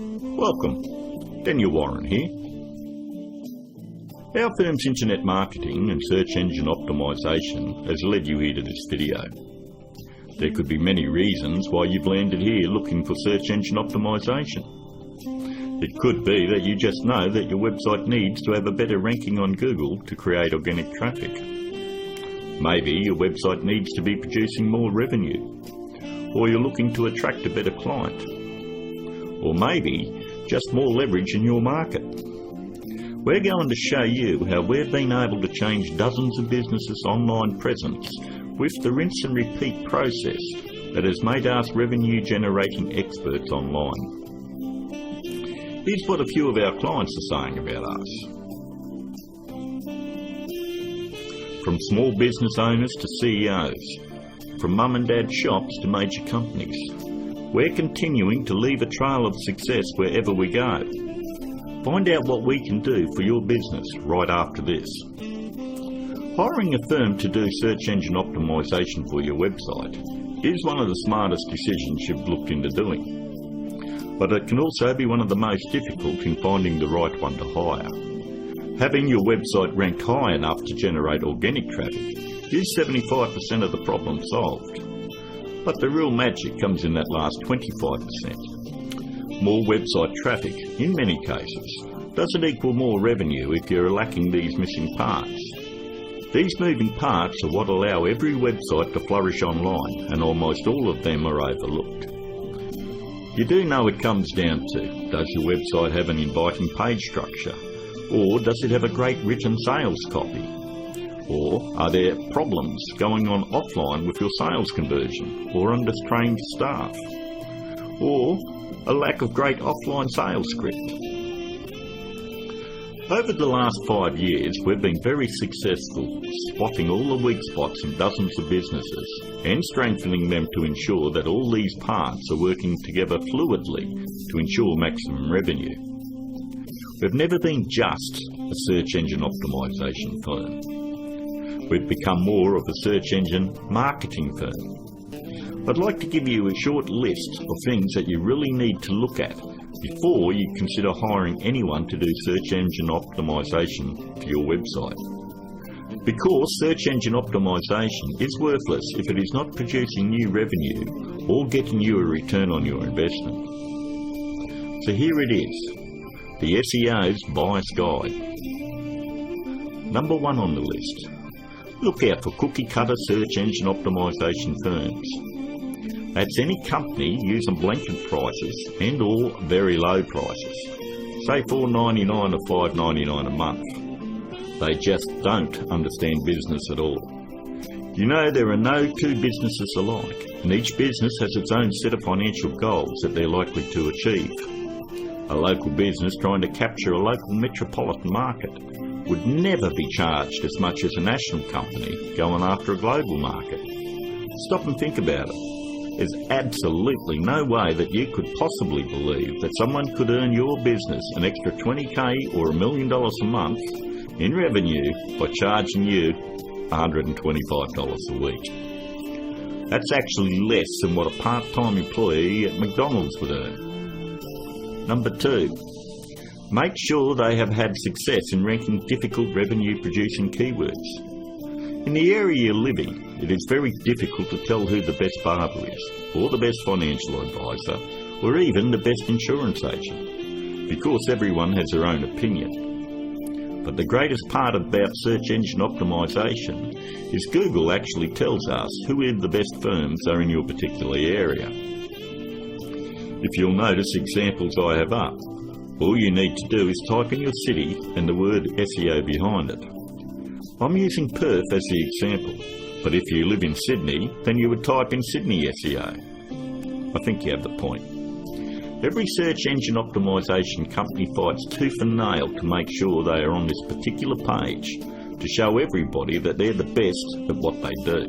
Welcome, Daniel Warren here. Our firm's internet marketing and search engine optimization has led you here to this video. There could be many reasons why you've landed here looking for search engine optimization. It could be that you just know that your website needs to have a better ranking on Google to create organic traffic. Maybe your website needs to be producing more revenue, or you're looking to attract a better client, or maybe just more leverage in your market. We're going to show you how we've been able to change dozens of businesses' online presence with the rinse and repeat process that has made us revenue generating experts online. Here's what a few of our clients are saying about us. From small business owners to CEOs, from mum and dad shops to major companies, we're continuing to leave a trail of success wherever we go. Find out what we can do for your business right after this. Hiring a firm to do search engine optimization for your website is one of the smartest decisions you've looked into doing. But it can also be one of the most difficult in finding the right one to hire. Having your website rank high enough to generate organic traffic is 75% of the problem solved. But the real magic comes in that last 25%. More website traffic, in many cases, doesn't equal more revenue if you're lacking these missing parts. These moving parts are what allow every website to flourish online, and almost all of them are overlooked. You do know it comes down to, does your website have an inviting page structure? Or does it have a great written sales copy? Or are there problems going on offline with your sales conversion or undertrained staff? Or a lack of great offline sales script? Over the last 5 years, we've been very successful spotting all the weak spots in dozens of businesses and strengthening them to ensure that all these parts are working together fluidly to ensure maximum revenue. We've never been just a search engine optimization firm. We've become more of a search engine marketing firm. I'd like to give you a short list of things that you really need to look at before you consider hiring anyone to do search engine optimization for your website. Because search engine optimization is worthless if it is not producing new revenue or getting you a return on your investment. So here it is, the SEO's Bias Guide. Number 1 on the list. Look out for cookie cutter search engine optimization firms. That's any company using blanket prices and or very low prices, say $4.99 or $5.99 a month. They just don't understand business at all. You know, there are no two businesses alike, and each business has its own set of financial goals that they're likely to achieve. A local business trying to capture a local metropolitan market would never be charged as much as a national company going after a global market. Stop and think about it. There's absolutely no way that you could possibly believe that someone could earn your business an extra $20,000 or $1 million a month in revenue by charging you $125 a week. That's actually less than what a part-time employee at McDonald's would earn. Number 2, make sure they have had success in ranking difficult revenue-producing keywords. In the area you live in, it is very difficult to tell who the best barber is, or the best financial advisor, or even the best insurance agent, because everyone has their own opinion. But the greatest part about search engine optimization is Google actually tells us who the best firms are in your particular area. If you'll notice examples I have up, all you need to do is type in your city and the word SEO behind it. I'm using Perth as the example, but if you live in Sydney, then you would type in Sydney SEO. I think you have the point. Every search engine optimization company fights tooth and nail to make sure they are on this particular page to show everybody that they're the best at what they do.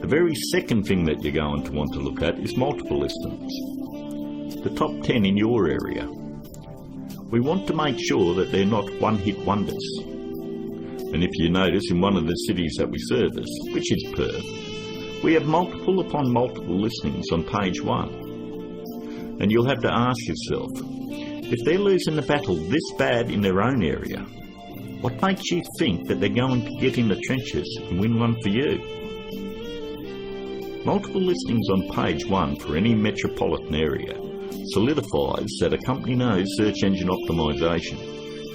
The very second thing that you're going to want to look at is multiple listings. The top 10 in your area. We want to make sure that they're not one-hit wonders. And if you notice in one of the cities that we service, which is Perth, we have multiple upon multiple listings on page 1. And you'll have to ask yourself, if they're losing the battle this bad in their own area, what makes you think that they're going to get in the trenches and win one for you? Multiple listings on page 1 for any metropolitan area solidifies that a company knows search engine optimization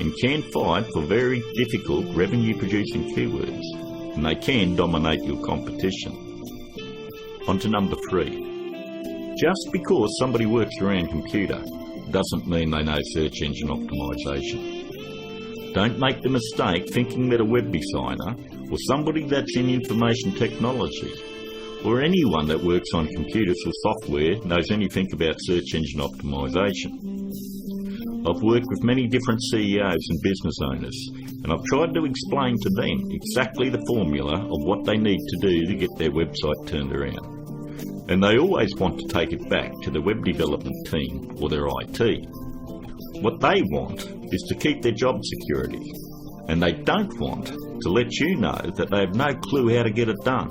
and can fight for very difficult revenue-producing keywords, and they can dominate your competition. On to number 3. Just because somebody works around computer doesn't mean they know search engine optimization. Don't make the mistake thinking that a web designer or somebody that's in information technology or anyone that works on computers or software knows anything about search engine optimization. I've worked with many different CEOs and business owners, and I've tried to explain to them exactly the formula of what they need to do to get their website turned around. And they always want to take it back to the web development team or their IT. What they want is to keep their job security, and they don't want to let you know that they have no clue how to get it done.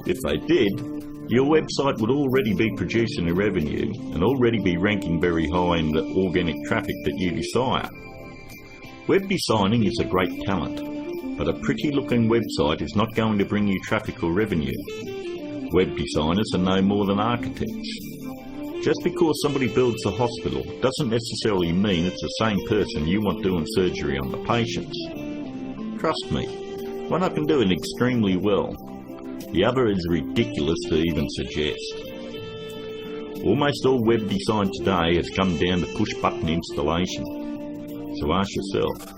If they did, your website would already be producing a revenue and already be ranking very high in the organic traffic that you desire. Web designing is a great talent, but a pretty looking website is not going to bring you traffic or revenue. Web designers are no more than architects. Just because somebody builds a hospital doesn't necessarily mean it's the same person you want doing surgery on the patients. Trust me, one I can do it extremely well. The other is ridiculous to even suggest. Almost all web design today has come down to push-button installation. So ask yourself,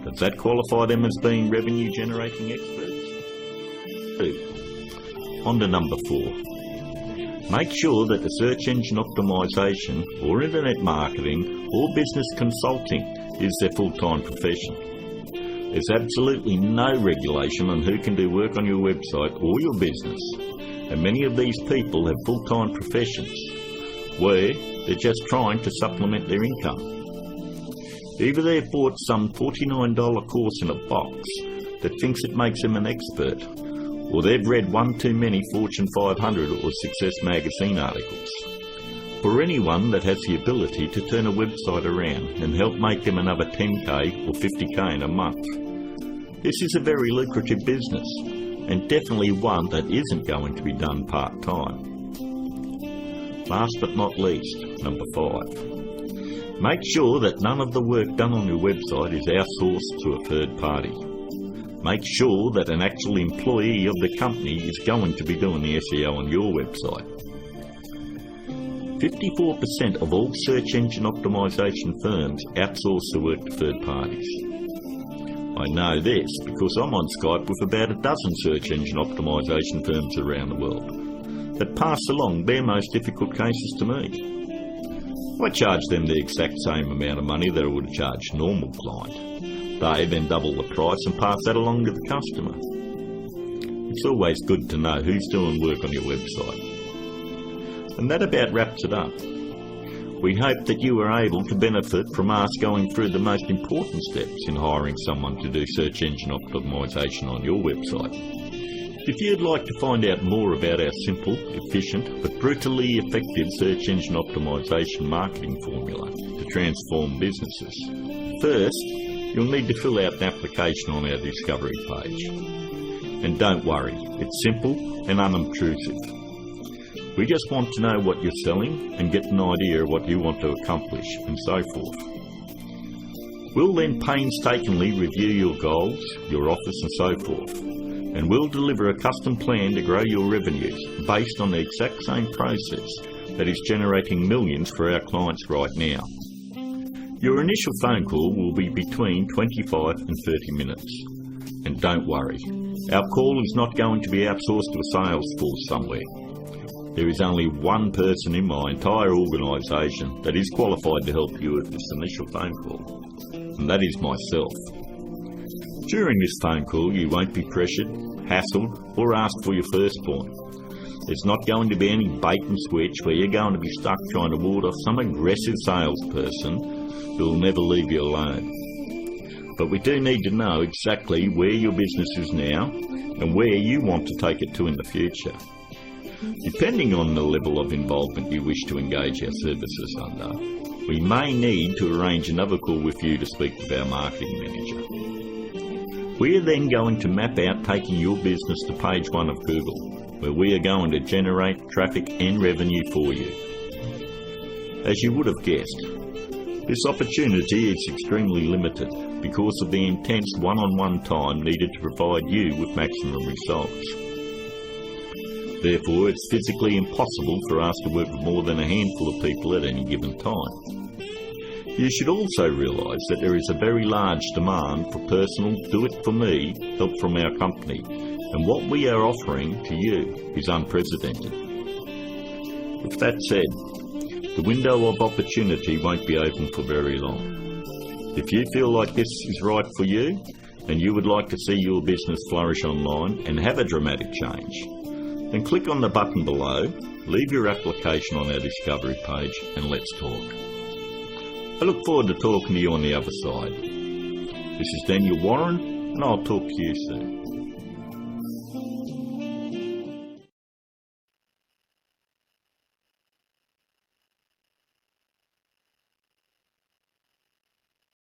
does that qualify them as being revenue-generating experts? 2. On to number 4. Make sure that the search engine optimization or internet marketing or business consulting is their full-time profession. There's absolutely no regulation on who can do work on your website or your business, and many of these people have full-time professions where they're just trying to supplement their income. Either they've bought some $49 course in a box that thinks it makes them an expert, or they've read one too many Fortune 500 or Success magazine articles. For anyone that has the ability to turn a website around and help make them another 10k or 50k in a month, this is a very lucrative business, and definitely one that isn't going to be done part-time. Last but not least, number 5. Make sure that none of the work done on your website is outsourced to a third party. Make sure that an actual employee of the company is going to be doing the SEO on your website. 54% of all search engine optimization firms outsource the work to third parties. I know this because I'm on Skype with about a dozen search engine optimization firms around the world that pass along their most difficult cases to me. I charge them the exact same amount of money that I would charge a normal client. They then double the price and pass that along to the customer. It's always good to know who's doing work on your website. And that about wraps it up. We hope that you were able to benefit from us going through the most important steps in hiring someone to do search engine optimization on your website. If you'd like to find out more about our simple, efficient, but brutally effective search engine optimization marketing formula to transform businesses, first, you'll need to fill out an application on our discovery page. And don't worry, it's simple and unobtrusive. We just want to know what you're selling and get an idea of what you want to accomplish and so forth. We'll then painstakingly review your goals, your offers and so forth, and we'll deliver a custom plan to grow your revenues based on the exact same process that is generating millions for our clients right now. Your initial phone call will be between 25 and 30 minutes. And don't worry, our call is not going to be outsourced to a sales force somewhere. There is only one person in my entire organisation that is qualified to help you with this initial phone call, and that is myself. During this phone call you won't be pressured, hassled or asked for your firstborn. There's not going to be any bait and switch where you're going to be stuck trying to ward off some aggressive salesperson who will never leave you alone. But we do need to know exactly where your business is now and where you want to take it to in the future. Depending on the level of involvement you wish to engage our services under, we may need to arrange another call with you to speak with our marketing manager. We are then going to map out taking your business to page 1 of Google, where we are going to generate traffic and revenue for you. As you would have guessed, this opportunity is extremely limited because of the intense one-on-one time needed to provide you with maximum results. Therefore, it's physically impossible for us to work with more than a handful of people at any given time. You should also realise that there is a very large demand for personal do-it-for-me help from our company, and what we are offering to you is unprecedented. With that said, the window of opportunity won't be open for very long. If you feel like this is right for you, and you would like to see your business flourish online and have a dramatic change, then click on the button below, leave your application on our discovery page, and let's talk. I look forward to talking to you on the other side. This is Daniel Warren, and I'll talk to you soon.